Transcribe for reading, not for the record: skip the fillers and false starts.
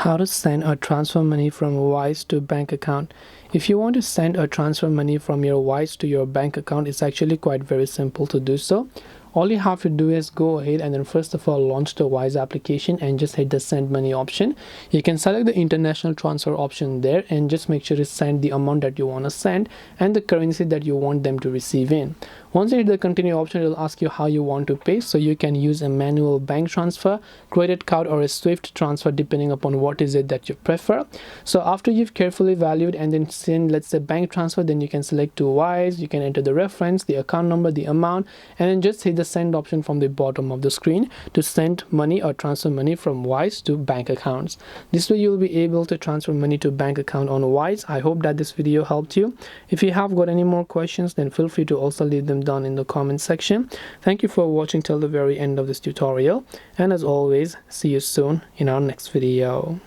How to send or transfer money from Wise to bank account. If you want to send or transfer money from your Wise to your bank account, it's actually quite very simple to do so. All you have to do is go ahead and then first of all launch the Wise application and just hit the send money option. You can select the international transfer option there and just make sure to send the amount that you want to send and the currency that you want them to receive in. Once you hit the continue option, it will ask you how you want to pay, so you can use a manual bank transfer, credit card, or a Swift transfer depending upon what is it that you prefer. So after you've carefully valued and then send, let's say, bank transfer, then you can select to Wise. You can enter the reference, the account number, the amount, and then just hit the send option from the bottom of the screen to send money or transfer money from Wise to bank accounts. This way you'll be able to transfer money to bank account on Wise. I hope that this video helped you. If you have got any more questions, then feel free to also leave them down in the comment section. Thank you for watching till the very end of this tutorial, and as always, see you soon in our next video.